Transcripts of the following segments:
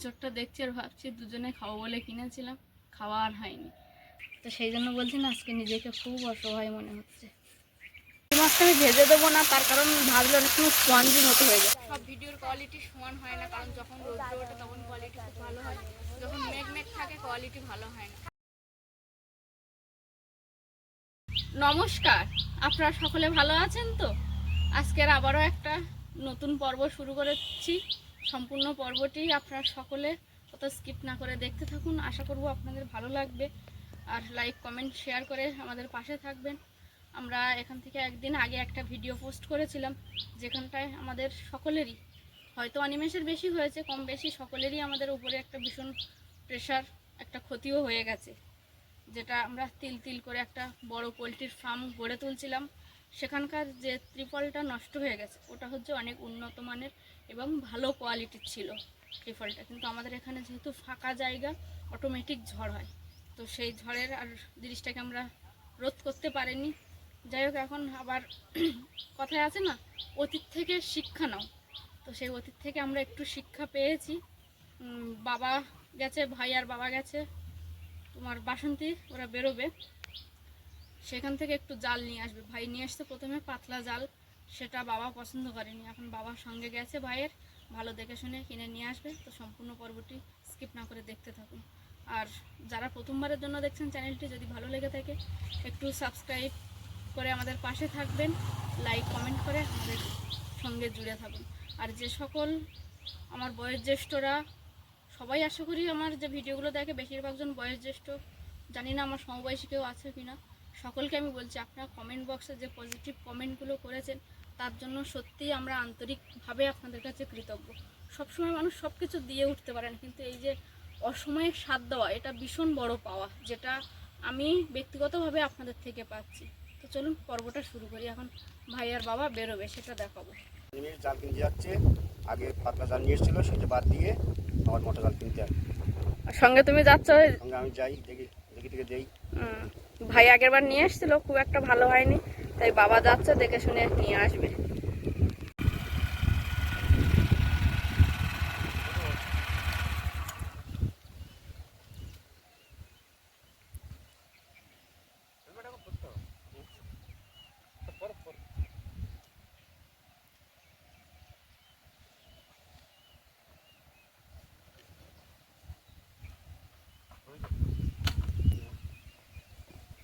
এঁচোড়টা দেখছি আর ভাবছি দুজনে খাবো বলে কিনেছিলাম, খাওয়া আর হয়নি। তো সেই জন্য বলছি না, আজকে নিজেকে খুব অসহায় মনে হচ্ছে। মাছটা আমি ভেজে দেবো না, তার কারণ ভাজলে অনেক সময় স্পঞ্জি মতো হয়ে যায়। সব ভিডিওর কোয়ালিটি সমান হয় না, কারণ যখন রোদ্র ওঠে তখন কোয়ালিটি খুব ভালো হয়, যখন মেঘ মেঘ থাকে কোয়ালিটি ভালো হয় না। নমস্কার, আপনারা সকলে ভালো আছেন তো? আজকের আবারও একটা নতুন পর্ব শুরু করেছি। সম্পূর্ণ পর্বটি আপনারা সকলে কত স্কিপ না করে দেখতে থাকুন। আশা করব আপনাদের ভালো লাগবে, আর লাইক কমেন্ট শেয়ার করে আমাদের পাশে থাকবেন। আমরা এখান থেকে একদিন আগে একটা ভিডিও পোস্ট করেছিলাম, যেখানটায় আমাদের সকলেরই হয়তো অনিমেষের বেশি হয়েছে, কম বেশি সকলেরই আমাদের উপরে একটা ভীষণ প্রেশার, একটা ক্ষতিও হয়ে গেছে। যেটা আমরা তিল তিল করে একটা বড় পোলট্রির ফার্ম গড়ে তুলছিলাম, সেখানকার যে ত্রিপলটা নষ্ট হয়ে গেছে, ওটা হচ্ছে অনেক উন্নত মানের এবং ভালো কোয়ালিটির ছিল ত্রিপলটা। কিন্তু আমাদের এখানে যেহেতু ফাঁকা জায়গা, অটোমেটিক ঝড় হয়, তো সেই ঝড়ের আর জিনিসটাকে আমরা রোধ করতে পারিনি। যাই হোক, এখন আবার কথায় আছে না, অতীত থেকে শিক্ষা নাও। তো সেই অতীত থেকে আমরা একটু শিক্ষা পেয়েছি। বাবা গেছে, ভাই আর বাবা গেছে তোমার বাসন্তী, ওরা বেরোবে, সেখান থেকে একটু জাল নিয়ে আসবে। ভাই নিয়ে আসতে প্রথমে পাতলা জাল, সেটা বাবা পছন্দ করেনি। এখন বাবার সঙ্গে গেছে ভাইয়ের, ভালো দেখে শুনে কিনে নিয়ে আসবে। তো সম্পূর্ণ পর্বটি স্কিপ না করে দেখতে থাকুন। আর যারা প্রথমবারের জন্য দেখছেন চ্যানেলটি, যদি ভালো লেগে থাকে একটু সাবস্ক্রাইব করে আমাদের পাশে থাকবেন, লাইক কমেন্ট করে আমাদের সঙ্গে জুড়ে থাকুন। আর যে সকল আমার বয়োজ্যেষ্ঠরা, সবাই আশা করি আমার যে ভিডিওগুলো দেখে বেশিরভাগজন বয়োজ্যেষ্ঠ, জানি না আমার সমবয়সী কেউ আছে কিনা। সকলকে আমি বলছি, আপনারা কমেন্ট বক্সে যে পজিটিভ কমেন্টগুলো করেছেন, তার জন্য সত্যিই আমরা আন্তরিকভাবে আপনাদের কাছে কৃতজ্ঞ। সবসময় মানুষ সব কিছু দিয়ে উঠতে পারেন, কিন্তু এই যে অসময়ে সাথ দেওয়া, এটা ভীষণ বড় পাওয়া, যেটা আমি ব্যক্তিগতভাবে আপনাদের থেকে পাচ্ছি। তো চলুন পর্বটা শুরু করি। এখন ভাই আর বাবা বেরোবে, সেটা দেখাবো। জাল কিনতে যাচ্ছে, আগে পাতলা জাল নিয়ে এসেছিল, সেটা বাদ দিয়ে আমার মোটা জাল কিনতে হবে। সঙ্গে তুমি যাচ্ছ? সঙ্গে আমি যাই, দেখি থেকে দেই। ভাই আগেরবার নিয়ে এসেছিল, খুব একটা ভালো হয়নি, তাই বাবা যাচ্ছে, দেখে শুনে নিয়ে আসবে।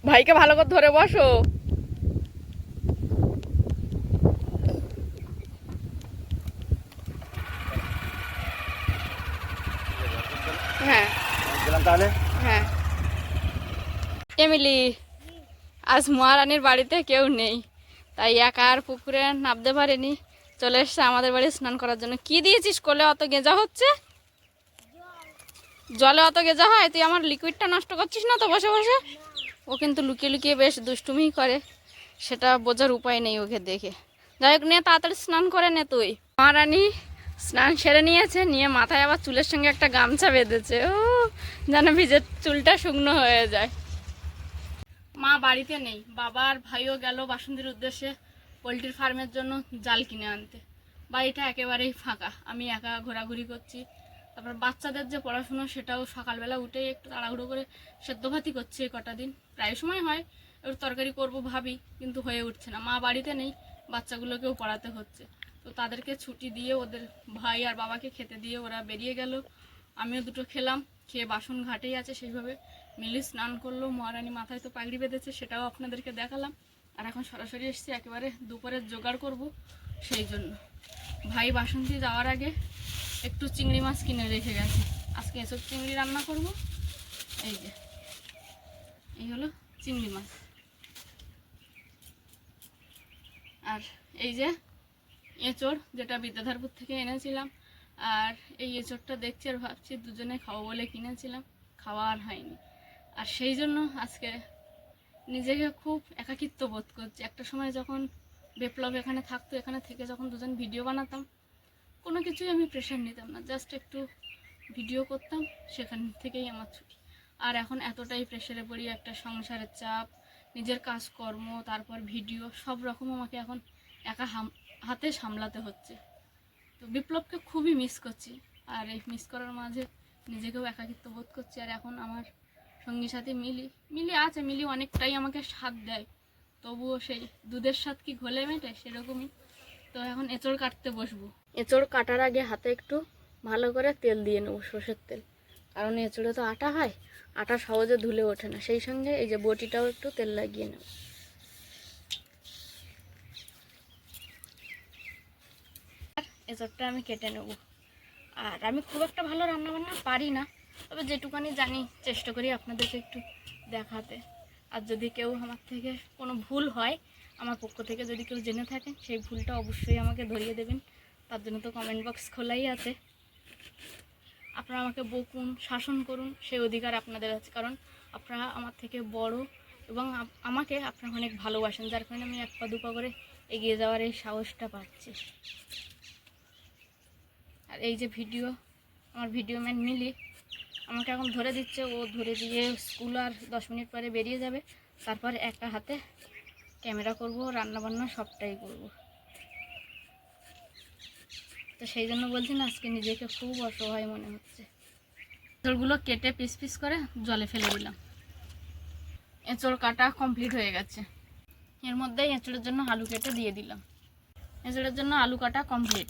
ভাইকে ভালো করে ধরে বসো। হ্যাঁ তাহলে হ্যাঁ। এমিলি, আজ মহারানীর বাড়িতে কেউ নেই, তাই একা আর পুকুরে নামতে পারেনি, চলে এসছে আমাদের বাড়ি স্নান করার জন্য। কি দিয়েছিস কোলে? অত গেঁজা হচ্ছে, জলে অত গেঁজা হয়? তুই আমার লিকুইডটা নষ্ট করছিস না তো বসে বসে? ও কিন্তু লুকিয়ে লুকিয়ে বেশ দুষ্টুমি করে, সেটা বোঝার উপায় নেই ওকে দেখে। যাই হোক, নে তাড়াতাড়ি স্নান করে নে তুই। মহারানী স্নান সেরে নিয়েছে, নিয়ে মাথায় আবার চুলের সঙ্গে একটা গামছা বেঁধেছে, ও যেন ভিজে চুলটা শুকনো হয়ে যায়। মা বাড়িতে নেই, বাবা আর ভাইও গেল বাসন্তীর উদ্দেশ্যে পোলট্রির ফার্মের জন্য জাল কিনে আনতে। বাড়িটা একেবারেই ফাঁকা, আমি একা ঘোরাঘুরি করছি। তারপর বাচ্চাদের যে পড়াশুনো, সেটাও সকালবেলা উঠেই একটু তাড়াহুড়ো করে সেদ্ধ ভাতই করছি এই কটা দিন। প্রায় সময় হয় একটু তরকারি করব ভাবি, কিন্তু হয়ে উঠছে না। মা বাড়িতে নেই, বাচ্চাগুলোকেও পড়াতে হচ্ছে। তো তাদেরকে ছুটি দিয়ে ওদের ভাই আর বাবাকে খেতে দিয়ে ওরা বেরিয়ে গেল। আমিও দুটো খেলাম, খেয়ে বাসন ঘাটেই আছে সেইভাবে। মিলি স্নান করলো, মহারানী মাথায় তো পাগড়ি বেঁধেছে, সেটাও আপনাদেরকে দেখালাম। আর এখন সরাসরি এসেছি একেবারে দুপুরের জোগাড় করব, সেই জন্য। ভাই বাসন্তী যাওয়ার আগে একটু চিংড়ি মাছ কিনে রেখে গেছে, আজকে এসব চিংড়ি রান্না করব। এই যে এই হলো চিংড়ি মাছ, আর এই যে এঁচোড়, যেটা বিদ্যাধরপুর থেকে এনেছিলাম। আর এই এঁচোড়টা দেখছি আর ভাবছি দুজনে খাবো বলে কিনেছিলাম, খাওয়া আর হয়নি। আর সেই জন্য আজকে নিজেকে খুব একাকিত্ব বোধ করছি। একটা সময় যখন বিপ্লব এখানে থাকতো, এখানে থেকে যখন দুজন ভিডিও বানাতাম, কোনো কিছুই আমি প্রেশার নিতাম না, জাস্ট একটু ভিডিও করতাম, সেখান থেকেই আমার ছুটি। আর এখন এতটাই প্রেশারে পড়ি, একটা সংসারের চাপ, নিজের কাজকর্ম, তারপর ভিডিও, সব রকম আমাকে এখন একা হাতে সামলাতে হচ্ছে। তো বিপ্লবকে খুবই মিস করছি, আর এই মিস করার মাঝে নিজেকেও একাকিত্ব বোধ করছি। আর এখন আমার সঙ্গী সাথী মিলি আছে, মিলি অনেকটাই আমাকে সাথ দেয়, তবুও সেই দুধের স্বাদ কি ঘোলে মেটে, সেরকমই। তো এখন এঁচড় কাটতে বসবো। এঁচড় কাটার আগে হাতে একটু ভালো করে তেল দিয়ে নেবো, সর্ষের তেল, কারণ এঁচড়ে তো আটা হয়, আটা সহজে ধুলে ওঠে না। সেই সঙ্গে এই যে বটিটাও একটু তেল লাগিয়ে নেব। এঁচড়টা আমি কেটে নেব। আর আমি খুব একটা ভালো রান্নাবান্না পারি না, তবে যেটুকানি জানি চেষ্টা করি আপনাদেরকে একটু দেখাতে। আর যদি কেউ আমার থেকে কোনো ভুল হয়, আমার পক্ষ থেকে যদি কেউ জেনে থাকেন, সেই ভুলটা অবশ্যই আমাকে ধরিয়ে দেবেন। তার জন্য তো কমেন্ট বক্স খোলাই আছে। আপনারা আমাকে বকুন, শাসন করুন, সেই অধিকার আপনাদের আছে, কারণ আপনারা আমার থেকে বড় এবং আমাকে আপনারা অনেক ভালোবাসেন, যার কারণে আমি এক পা দুপা করে এগিয়ে যাওয়ার এই সাহসটা পাচ্ছি। আর এই যে আমার ভিডিও ম্যান মিলি আমাকে এখন ধরে দিচ্ছে, ও ধরে দিয়ে স্কুল আর 10 মিনিট পরে বেরিয়ে যাবে। তারপর একটা হাতে ক্যামেরা করব, রান্নাবান্না সবটাই করব। তো সেই জন্য বলছি না, আজকে নিজেকে খুব অসহায় মনে হচ্ছে। এঁচড়গুলো কেটে পিস পিস করে জলে ফেলে দিলাম। এঁচড় কাটা কমপ্লিট হয়ে গেছে। এর মধ্যেই এঁচড়ের জন্য আলু কেটে দিয়ে দিলাম। এঁচড়ের জন্য আলু কাটা কমপ্লিট।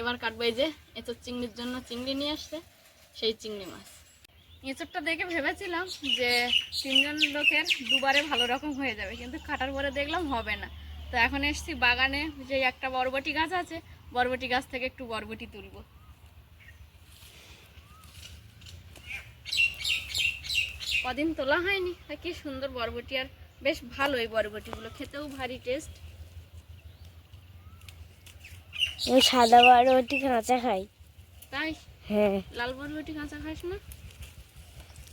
এবার কাটবো এই যে এঁচড় চিংড়ির জন্য চিংড়ি নিয়ে আসছে, সেই চিংড়ি মাছ। এঁচড়টা দেখে ভেবেছিলাম যে 3জন লোকের দুবারে ভালো রকম হয়ে যাবে, কিন্তু কাটার পরে দেখলাম হবে না। তো এখন এসছি বাগানে, যে একটা বরবটি গাছ আছে, বরবটি গাছ থেকে একটু বরবটি তুলবো। কদিন তোলা হয়নি, তা কি সুন্দর বরবটি, আর বেশ ভালো এই বরবটিগুলো, খেতেও ভারী টেস্ট। ওই সাদা বরবটি কাঁচা খাই। তাই? হ্যাঁ, লাল বরবটি কাঁচা খাস না?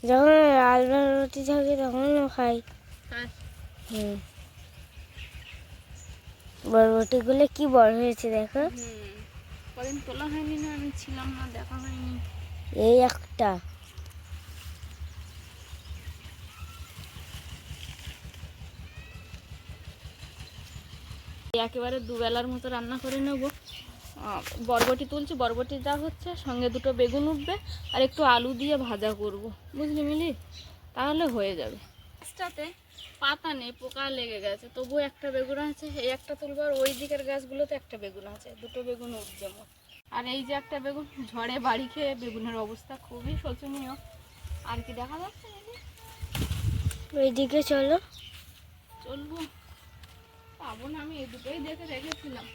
যখন লাল বরবটি থাকে তখনও খাই। খাস? হুম, বরবটিগুলো কি বড় হয়েছে দেখো। কদিন তোলা হয়নি না, আমি ছিলাম না, দেখা হয়নি। এই একটা একেবারে দুবেলার মতো রান্না করে নেব। বরবটি তুলছি, বরবটি যা হচ্ছে, সঙ্গে 2টো বেগুন উঠবে, আর একটু আলু দিয়ে ভাজা করব, বুঝলি মিলি, তাহলে হয়ে যাবে। গাছটাতে পাতা নেই, পোকা লেগে গেছে, তবুও একটা বেগুন আছে। এই একটা তুলবো, আর ওই দিকের গাছগুলোতে একটা বেগুন আছে, 2টো বেগুন উঠবে মোট। আর এই যে একটা বেগুন, ঝড়ে বাড়ি খেয়ে বেগুনের অবস্থা খুবই শোচনীয়। আর কি দেখা যাচ্ছে মিলি? ওইদিকে চলো। চলবো, পাবো না, আমি এই দুটোই দেখে রেখেছিলাম।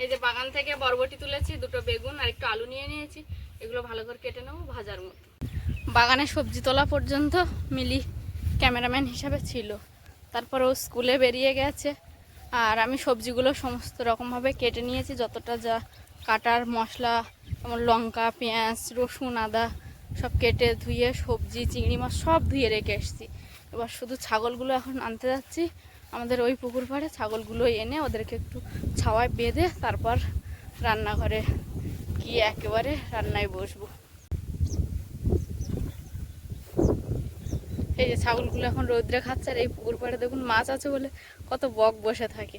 এই যে বাগান থেকে বরবটি তুলেছি, 2টো বেগুন আর একটু আলু নিয়ে নিয়েছি, এগুলো ভালো করে কেটে নেবো ভাজার মতো। বাগানে সবজি তোলা পর্যন্ত মিলি ক্যামেরাম্যান হিসাবে ছিল, তারপর ও স্কুলে বেরিয়ে গেছে। আর আমি সবজিগুলো সমস্ত রকমভাবে কেটে নিয়েছি, যতটা যা কাটার মশলা, যেমন লঙ্কা, পেঁয়াজ, রসুন, আদা সব কেটে ধুয়ে, সবজি, চিংড়ি মাছ সব ধুয়ে রেখে এসেছি। এবার শুধু ছাগলগুলো এখন আনতে যাচ্ছি আমাদের ওই পুকুর পাড়ে। ছাগলগুলো এনে ওদেরকে একটু ছাওয়ায় বেঁধে তারপর রান্নাঘরে গিয়ে একেবারে রান্নায় বসবো। এই যে ছাগলগুলো এখন রৌদ্রে খাচ্ছে, আর এই পুকুর পাড়ে দেখুন মাছ আছে বলে কত বক বসে থাকে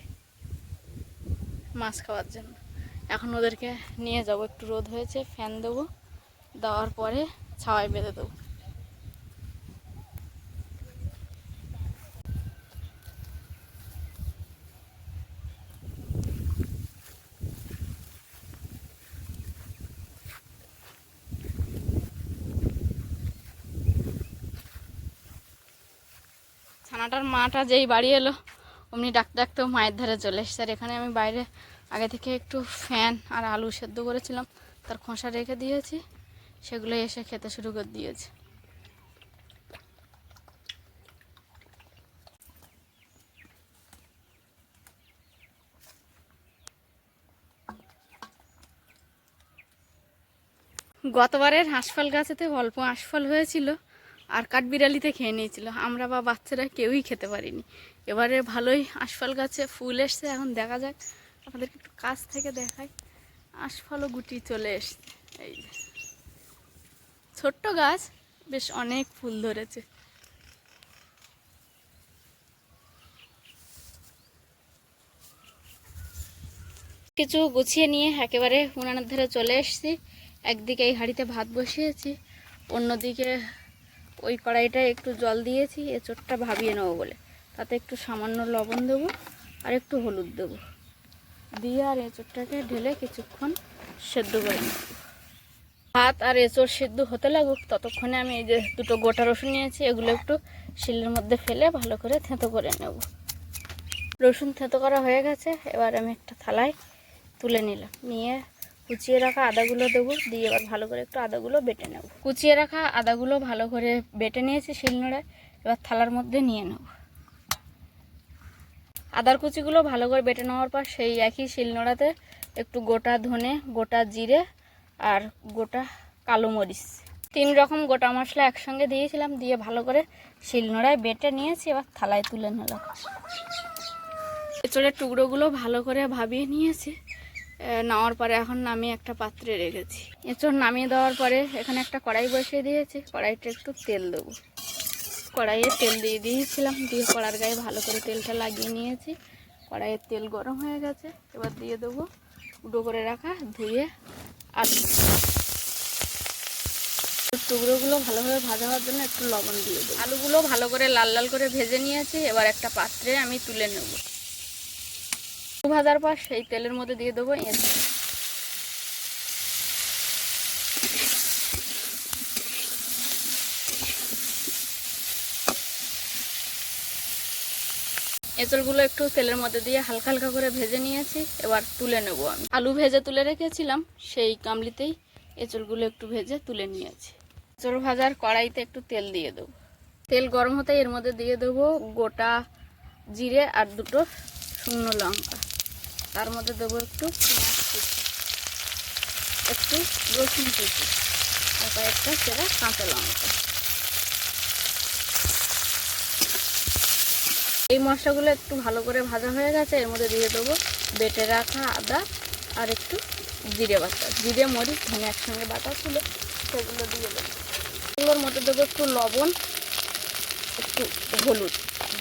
মাছ খাওয়ার জন্য। এখন ওদেরকে নিয়ে যাব, একটু রোদ হয়েছে, ফ্যান দেবো, দেওয়ার পরে ছাওয়ায় বেঁধে দেবো। ছানাটার মাটা যেই বাড়ি এলো, অমনি ডাকতে ডাকতেও মায়ের ধারে চলে এসছে। আর এখানে আমি বাইরে আগে থেকে একটু ফ্যান আর আলু সেদ্ধ করেছিলাম, তার খোসা রেখে দিয়েছি, সেগুলো এসে খেতে শুরু করে দিয়েছে। গতবারের আশফল গাছেতে অল্প আশফল হয়েছিল, আর কাঠবিড়ালিতে খেয়ে নিয়েছিল, আমরা বা বাচ্চারা কেউই খেতে পারিনি। এবারে ভালোই আশফল গাছে ফুল এসছে, এখন দেখা যাক, আপনাদেরকে একটু কাছ থেকে দেখাই। আশফলও গুটি চলে এসছে, এই যে ছোট্ট গাছ, বেশ অনেক ফুল ধরেছে। কিছু গুছিয়ে নিয়ে একেবারে উনানের ধারে চলে এসেছি। একদিকে এই হাঁড়িতে ভাত বসিয়েছি, অন্যদিকে ওই কড়াইটায় একটু জল দিয়েছি এঁচোড়টা ভাবিয়ে নেবো বলে। তাতে একটু সামান্য লবণ দেবো আর একটু হলুদ দেবো, দিয়ে আর এঁচোড়টাকে ঢেলে কিছুক্ষণ সেদ্ধ করে নেব। ভাত আর এঁচোড় সেদ্ধ হতে লাগুক ততক্ষণে আমি এই যে দুটো গোটা রসুন নিয়েছি, এগুলো একটু শিলের মধ্যে ফেলে ভালো করে থেঁতো করে নেব। রসুন থেঁতো করা হয়ে গেছে, এবার আমি একটা থালায় তুলে নিলাম, নিয়ে কুচিয়ে রাখা আদাগুলো দেবো, দিয়ে এবার ভালো করে একটু আদাগুলো বেটে নেব। কুচিয়ে রাখা আদাগুলো ভালো করে বেটে নিয়েছি শিলনোড়ায়, এবার থালার মধ্যে নিয়ে নেব। আদার কুচিগুলো ভালো করে বেটে নেওয়ার পর সেই একই শিলনোড়াতে একটু গোটা ধনে, গোটা জিরে আর গোটা কালো মরিচ 3 রকম গোটা মশলা একসঙ্গে দিয়েছিলাম, দিয়ে ভালো করে শিলনোড়ায় বেটে নিয়েছি। এবার থালায় তুলে নিলাম। এঁচোড়ের টুকরোগুলো ভালো করে ভাবিয়ে নিয়েছি, নেওয়ার পরে এখন নামিয়ে একটা পাত্রে রেখেছি। এঁচোড় নামিয়ে দেওয়ার পরে এখানে একটা কড়াই বসিয়ে দিয়েছি, কড়াইতে একটু তেল দেবো। কড়াইয়ে তেল দিয়ে দিয়েছিলাম, দিয়ে কড়ার গায়ে ভালো করে তেলটা লাগিয়ে নিয়েছি। কড়াইয়ের তেল গরম হয়ে গেছে, এবার দিয়ে দেবো গুঁড়ো করে রাখা ধুয়ে আলু। টুকরোগুলো ভালোভাবে ভাজা হওয়ার জন্য একটু লবণ দিয়ে দেবো। আলুগুলো ভালো করে লাল লাল করে ভেজে নিয়েছি, এবার একটা পাত্রে আমি তুলে নেব। ভাজার পর সেই তেলের মধ্যে দিয়ে দেবো এঁচোড়। এঁচোড়গুলো একটু তেলের মধ্যে দিয়ে হালকা হালকা করে ভেজে নিয়েছি, এবার তুলে নেব আমি। আলু ভেজে তুলে রেখেছিলাম, সেই গামলিতেই এঁচোড়গুলো একটু ভেজে তুলে নিয়েছি। এঁচোড় ভাজার কড়াইতে একটু তেল দিয়ে দেবো। তেল গরম হতে এর মধ্যে দিয়ে দেবো গোটা জিরে আর দুটো শুকনো লঙ্কা। তার মধ্যে দেবো একটু পেঁয়াজ কুচি, একটু রসুন কুচি আর কয়েকটা চেরা কাঁচা লঙ্কা। এই মশলাগুলো একটু ভালো করে ভাজা হয়ে গেছে, এর মধ্যে দিয়ে দেবো বেটে রাখা আদা আর একটু জিরে বাটা, জিরে মরিচ ধনে একসঙ্গে বাটা ছিল সেগুলো দিয়ে দেবো। এগুলোর মধ্যে দেবো একটু লবণ, একটু হলুদ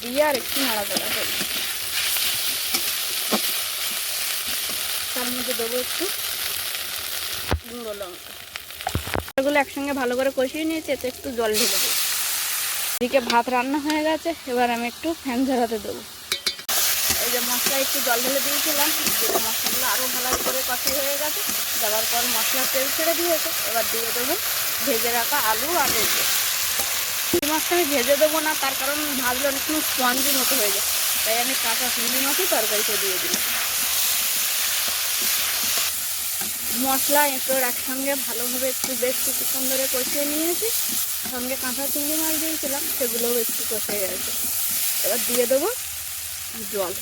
দিয়ে আর একটু নাড়াচাড়া করবো। তার মধ্যে দেবো একটু গুঁড়ো লঙ্কা। এগুলো একসঙ্গে ভালো করে কষিয়ে নিয়েছি, এতে একটু জল ঢেলে দেবো। এদিকে ভাত রান্না হয়ে গেছে, এবার আমি একটু ফ্যান ঝরাতে দেবো। এই যে মশলা একটু জল ঢেলে দিয়েছিলাম, মশলাগুলো আরও ভালো করে কষাই হয়ে গেছে। দেওয়ার পর মশলা তেল ছেড়ে দিয়েছে, এবার দিয়ে দেবো ভেজে রাখা আলু আর এঁচোড়। চিংড়ি মাছটা আমি ভেজে দেবো না, তার কারণ ভাজলে অনেকক্ষণ স্পঞ্জি মতো হয়ে যায়, তাই আমি কাঁচা চিংড়ি মাছই তরকারিতে দিয়ে দিই। মশলা এঁচোড় একসঙ্গে ভালোভাবে একটু বেশ কিছুক্ষণ ধরে কষিয়ে নিয়েছি, সঙ্গে কাঁচা চিংড়ি মাছ দিয়েছিলাম সেগুলোও একটু কষে গেছে। এবার দিয়ে দেবো জল।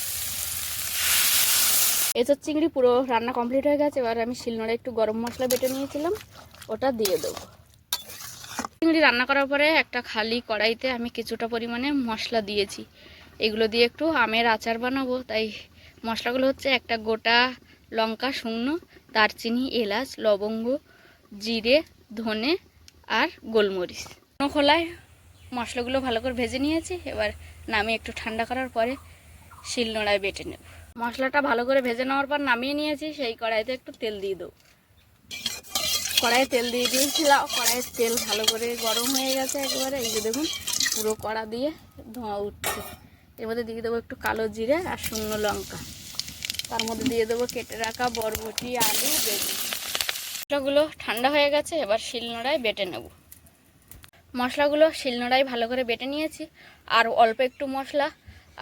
এঁচোড় চিংড়ি পুরো রান্না কমপ্লিট হয়ে গেছে, এবার আমি শিলনোড়ায় একটু গরম মশলা বেটে নিয়েছিলাম ওটা দিয়ে দেবো। চিংড়ি রান্না করার পরে একটা খালি কড়াইতে আমি কিছুটা পরিমাণে মশলা দিয়েছি, এগুলো দিয়ে একটু আমের আচার বানাবো। তাই মশলাগুলো হচ্ছে একটা গোটা লঙ্কা শুকনো, দারচিনি, এলাচ, লবঙ্গ, জিরে, ধনে আর গোলমরিচ। খোলায় মশলাগুলো ভালো করে ভেজে নিয়েছি, এবার নামিয়ে একটু ঠান্ডা করার পরে শিলনোড়ায় বেটে নেব। মশলাটা ভালো করে ভেজে নেওয়ার পর নামিয়ে নিয়েছি, সেই কড়াইতে একটু তেল দিয়ে দেবো। কড়াইয়ে তেল দিয়ে দিয়েছিলাম, কড়াইয়ের তেল ভালো করে গরম হয়ে গেছে একেবারে। এই যে দেখুন পুরো কড়া দিয়ে ধোঁয়া উঠছে। এর মধ্যে দিয়ে দেবো একটু কালো জিরে আর শুকনো লঙ্কা। তার মধ্যে দিয়ে দেবো কেটে রাখা বরবটি, আলু, বেগুন। মশলাগুলো ঠান্ডা হয়ে গেছে, এবার শিলনোড়ায় বেটে নেব। মশলাগুলো শিলনোড়ায় ভালো করে বেটে নিয়েছি, আর অল্প একটু মশলা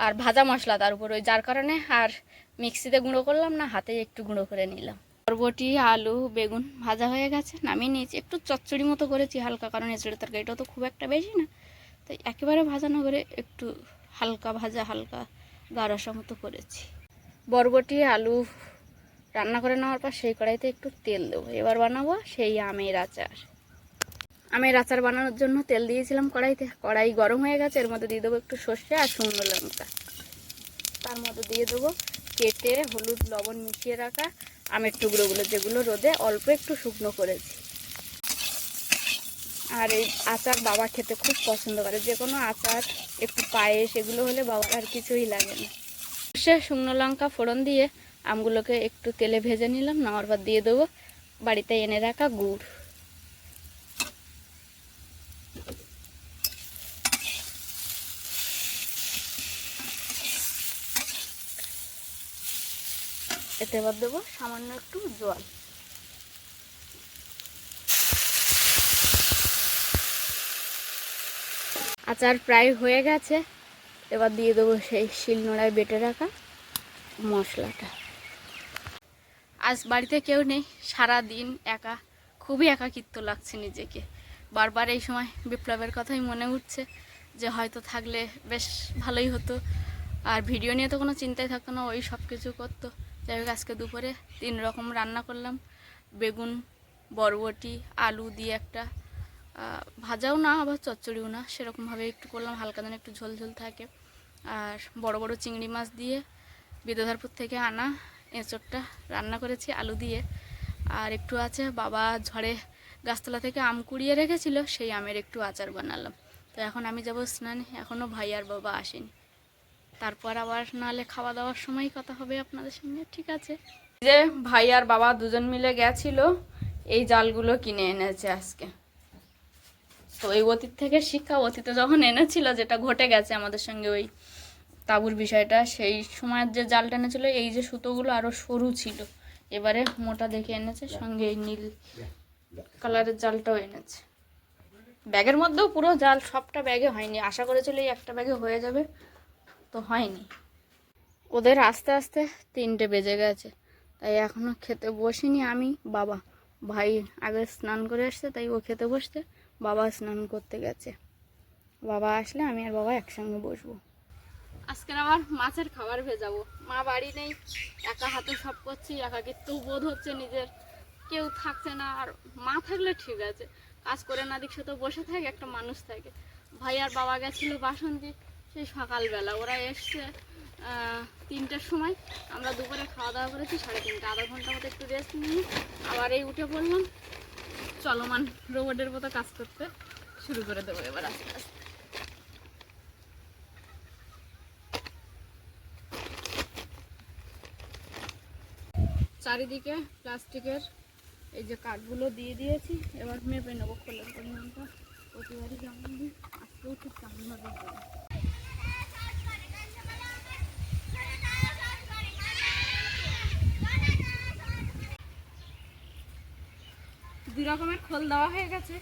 আর ভাজা মশলা তার উপর, ওই যার কারণে আর মিক্সিতে গুঁড়ো করলাম না, হাতেই একটু গুঁড়ো করে নিলাম। বরবটি, আলু, বেগুন ভাজা হয়ে গেছে, নামিয়ে নিয়েছি। একটু চচ্চড়ি মতো করেছি হালকা, কারণ এঁচোড়ের তরকারিটা তো খুব একটা বেশি না, তাই একেবারে ভাজা না করে একটু হালকা ভাজা, হালকা গাঢ়সা মতো করেছি। বরবটি, আলু রান্না করে নেওয়ার পর সেই কড়াইতে একটু তেল দেবো। এবার বানাবো সেই আমের আচার। আমের আচার বানানোর জন্য তেল দিয়েছিলাম কড়াইতে, কড়াই গরম হয়ে গেছে, এর মধ্যে দিয়ে দেবো একটু সর্ষে আর শুকনো লঙ্কা। তার মধ্যে দিয়ে দেবো কেটে হলুদ লবণ মিশিয়ে রাখা আমের টুকরোগুলো, যেগুলো রোদে অল্প একটু শুকনো করেছি। আর এই আচার বাবা খেতে খুব পছন্দ করে, যে কোনো আচার, একটু পায়েস, এগুলো হলে বাবার আর কিছুই লাগে না। সর্ষে শুকনো লঙ্কা ফোড়ন দিয়ে আমগুলোকে একটু তেলে ভেজে নিলাম, নেওয়ার পর দিয়ে দেবো বাড়িতে এনে রাখা গুড়। এতে এবার দেবো সামান্য একটু জল। আচার প্রায় হয়ে গেছে, এবার দিয়ে দেবো সেই শিলনোড়ায় বেটে রাখা মশলাটা। আজ বাড়িতে কেউ নেই, সারা দিন একা, খুবই একাকিত্ব লাগছে নিজেকে। বারবার এই সময় বিপ্লবের কথাই মনে উঠছে যে হয়তো থাকলে বেশ ভালোই হতো, আর ভিডিও নিয়ে তো কোনো চিন্তাই থাকতো না, ওই সব কিছু করতো। যাই হোক, আজকে দুপুরে 3 রকম রান্না করলাম, বেগুন, বরবটি, আলু দিয়ে একটা ভাজাও না আবার চচ্চড়িও না, সেরকমভাবে একটু করলাম, হালকা যেন একটু ঝোল ঝোল থাকে। আর বড় বড় চিংড়ি মাছ দিয়ে বিদ্যাধরপুর থেকে আনা এঁচোড়টা রান্না করেছি আলু দিয়ে। আর একটু আছে, বাবা ঝড়ে গাছতলা থেকে আম কুড়িয়ে রেখেছিল, সেই আমের একটু আচার বানালাম। তো এখন আমি যাব স্নানে, এখনও ভাই আর বাবা আসেনি, তারপর আবার নাহলে খাওয়া দাওয়ার সময় কথা হবে আপনাদের সঙ্গে, ঠিক আছে? যে ভাই আর বাবা দুজন মিলে গেছিল, এই জালগুলো কিনে এনেছে আজকে। তো এই অতীত থেকে শিক্ষা, অতীতে যখন এনেছিল, যেটা ঘটে গেছে আমাদের সঙ্গে ওই তাঁবুর বিষয়টা, সেই সময়ের যে জালটা এনেছিল, এই যে সুতোগুলো আরও সরু ছিল, এবারে মোটা দেখে এনেছে, সঙ্গে এই নীল কালারের জালটাও এনেছে। ব্যাগের মধ্যেও পুরো জাল, সবটা ব্যাগে হয়নি, আশা করেছিল এই একটা ব্যাগে হয়ে যাবে, তো হয়নি। ওদের আস্তে আস্তে 3টে বেজে গেছে, তাই এখনও খেতে বসিনি আমি, বাবা। ভাই আগে স্নান করে আসছে, তাই ও খেতে বসতে, বাবা স্নান করতে গেছে। বাবা আসলে আমি আর বাবা একসঙ্গে বসবো। আজকের আবার মাছের খাবার ভেজাবো, মা বাড়ি নেই, একা হাতে সব করছি, একাকিত্ব বোধ হচ্ছে নিজের, কেউ থাকছে না। আর মা থাকলে ঠিক আছে, কাজ করে না দিক সে তো বসে থাকে, একটা মানুষ থাকে। ভাই আর বাবা গেছিলো বাসন্তী, সেই সকালবেলা ওরা এসছে 3টের সময়, আমরা দুপুরে খাওয়া দাওয়া করেছি 3:30, আধা ঘন্টা মতো একটু রেস্ট নিয়ে আবার এই উঠে পড়লাম, চলমান রোবটের মতো কাজ করতে শুরু করে দেবো এবার আস্তে আস্তে। চারিদিকে প্লাস্টিকের এই যে কাঠগুলো দিয়ে দিয়েছি, এবার মেপে নেবো খোলের পরিমাণটা, প্রতিবারই যেমন দিই আজকেও ঠিক তেমনভাবে দেবো। 2 রকমের খোল দেওয়া হয়ে গেছে,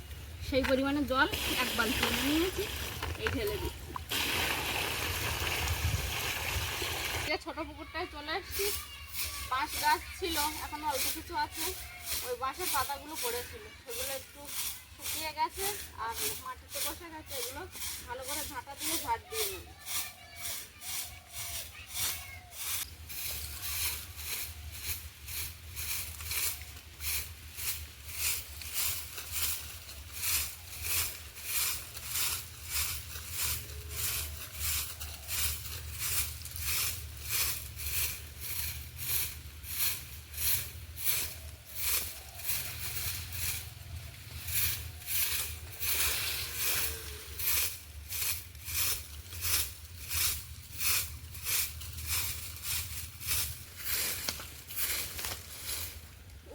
সেই পরিমাণে জল 1 বালতি নিয়েছি, এই ঢেলে দিচ্ছি। ছোট পুকুরটায় চলে এসেছি, বাঁশ গাছ ছিল, এখন অল্প কিছু আছে, ওই বাঁশের পাতাগুলো পড়েছিল, সেগুলো একটু শুকিয়ে গেছে আর মাটিতে বসে গেছে, এগুলো ভালো করে ঝাঁটা দিয়ে ঝাড় দিয়ে নেব।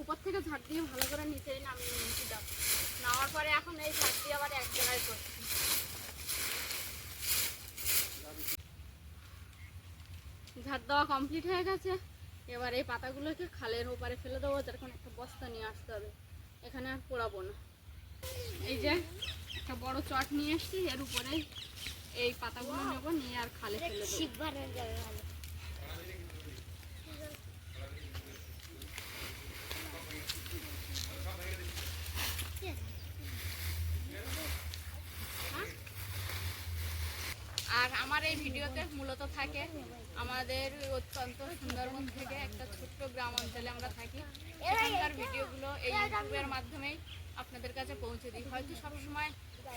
উপর থেকে ঝাড় দিয়ে ভালো করে নিচে নামিয়ে নিয়েছি, দাও নামার পরে এখন এই ঝাড় দিয়ে আবার এক জায়গায় করছি। ঝাড় দেওয়া কমপ্লিট হয়ে গেছে, এবার এই পাতাগুলোকে খালের ওপারে ফেলে দেবো, যেরকম একটা বস্তা নিয়ে আসতে হবে, এখানে আর পোড়াবো না। এই যে একটা বড় চট নিয়ে এসছি, এর উপরে এই পাতাগুলো নেবো, নিয়ে আর খালে ফেলে দেবো। আর আমার এই ভিডিওতে মূলত থাকে আমাদের অত্যন্ত সুন্দরবন থেকে একটা ছোট্ট গ্রাম অঞ্চলে আমরা থাকি, এখানকার ভিডিওগুলো এই ইউটিউবের মাধ্যমেই আপনাদের কাছে পৌঁছে দিই। হয়তো সবসময়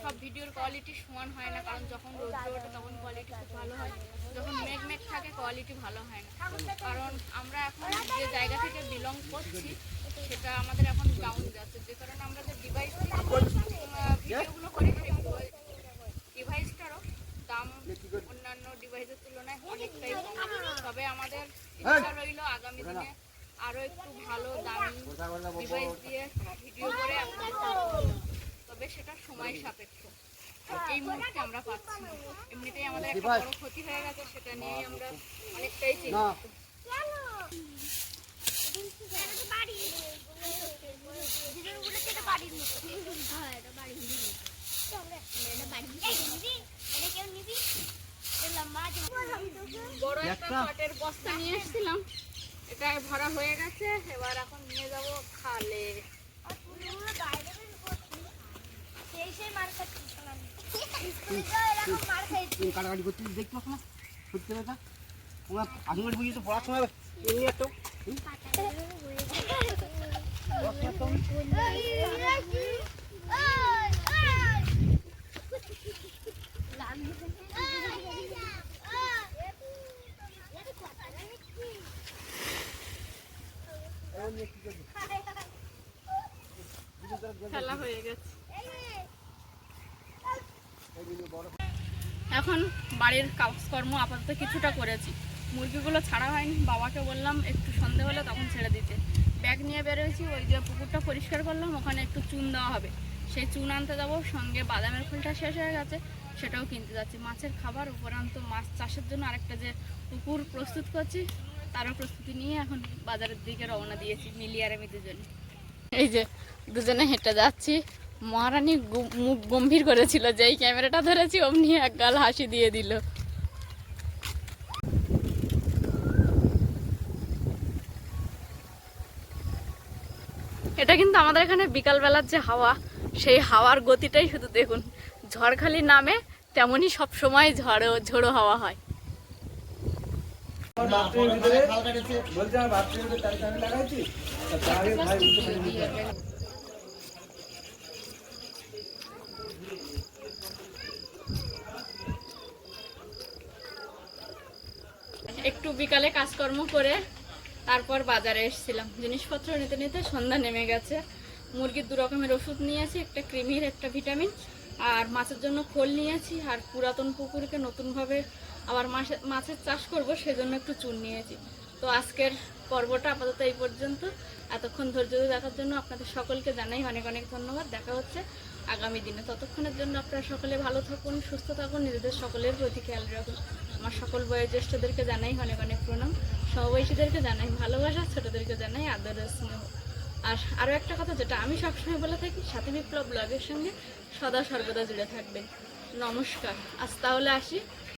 সব ভিডিওর কোয়ালিটি সমান হয় না, কারণ যখন রোদ্র ওঠে তখন কোয়ালিটি খুব ভালো হয়, যখন মেঘ মেঘ থাকে কোয়ালিটি ভালো হয় না, কারণ আমরা এখন যে জায়গা থেকে বিলং করছি সেটা আমাদের এখন ডাউন যাচ্ছে, যে কারণে আমরা যে ডিভাইস ভিডিওগুলো করি সেই ডিভাইসটারও দাম অন্যান্য ডিভাইসের তুলনায় অনেকটাই কম। তবে আমাদের ইচ্ছা রইল আগামী দিনে আরো একটু ভালো দামি ডিভাইস দিয়ে ভিডিও করে আপনাদের দেখাবো। তবে সেটা সময় সাপেক্ষ, এই মুহূর্তে আমরা পাচ্ছি না। এমনিতেই আমাদের একটা বড় ক্ষতি হয়ে গেছে, সেটা নিয়েই আমরা অনেকটাই চিন্তিত। বড় একটা কাঠের বস্তা নিয়ে এসেছিলাম, এটা ভরা হয়ে গেছে। এবার এখন নিয়ে যাব খালে। কাটাকাটি করতে দেখতে পাচ্ছ না সত্যি কথা, ওরা আঙুল বুঝিয়ে তো পড়ার সময় এমনি একটা খেলা হয়ে গেছে। এখন বাড়ির কাজকর্ম আপাতত কিছুটা করেছি, মুরগিগুলো ছাড়া হয়নি। বাবাকে বললাম একটু সন্ধে হলে তখন ছেড়ে দিতে। ব্যাগ নিয়ে বেরোয়েছি, ওই যে পুকুরটা পরিষ্কার করলাম, ওখানে একটু চুন দেওয়া হবে, সেই চুন আনতে যাবো। সঙ্গে বাদামের ফুলটা শেষ হয়ে গেছে, সেটাও কিনতে যাচ্ছি। মাছের খাবার উপরান্ত মাছ চাষের জন্য আরেকটা যে পুকুর প্রস্তুত করছি, তারও প্রস্তুতি নিয়ে এখন বাজারের দিকে রওনা দিয়েছি মিলি আর আমি দুজনে। এই যে দুজনে হেঁটে যাচ্ছি। মহারানী মুখ গম্ভীর করেছিল, যেই ক্যামেরাটা ধরেছি অমনি এক গাল হাসি দিয়ে দিল। এটা কিন্তু আমাদের এখানে বিকালবেলার যে হাওয়া, সেই হাওয়ার গতিটাই শুধু দেখুন। ঝড়খালি নামে তেমনই সব সময় ঝোড়ো হাওয়া হয়। একটু বিকালে কাজকর্ম করে তারপর বাজারে এসেছিলাম। জিনিসপত্র নিতে নিতে সন্ধ্যা নেমে গেছে। মুরগির 2 রকমের ওষুধ নিয়েছি, একটা কৃমির, একটা ভিটামিন, আর মাছের জন্য খোল নিয়েছি। আর পুরাতন পুকুরকে নতুনভাবে আবার মাছের চাষ করব, সেজন্য একটু চুন নিয়েছি। তো আজকের পর্বটা আপাতত এই পর্যন্ত। এতক্ষণ ধৈর্য ধরে দেখার জন্য আপনাদের সকলকে জানাই অনেক অনেক ধন্যবাদ। দেখা হচ্ছে আগামী দিনে। ততক্ষণের জন্য আপনারা সকলে ভালো থাকুন, সুস্থ থাকুন, নিজেদের সকলের প্রতি খেয়াল রাখুন। আমার সকল বয়োজ্যেষ্ঠদেরকে জানাই অনেক অনেক প্রণাম, সমবয়সীদেরকে জানাই ভালোবাসা, ছোটদেরকে জানাই আদর ও স্নেহ। আর আরও একটা কথা যেটা আমি সবসময় বলে থাকি, সাথী বিপ্লব ব্লগের সঙ্গে সদা সর্বদা জুড়ে থাকবেন। নমস্কার, আজ তাহলে আসি।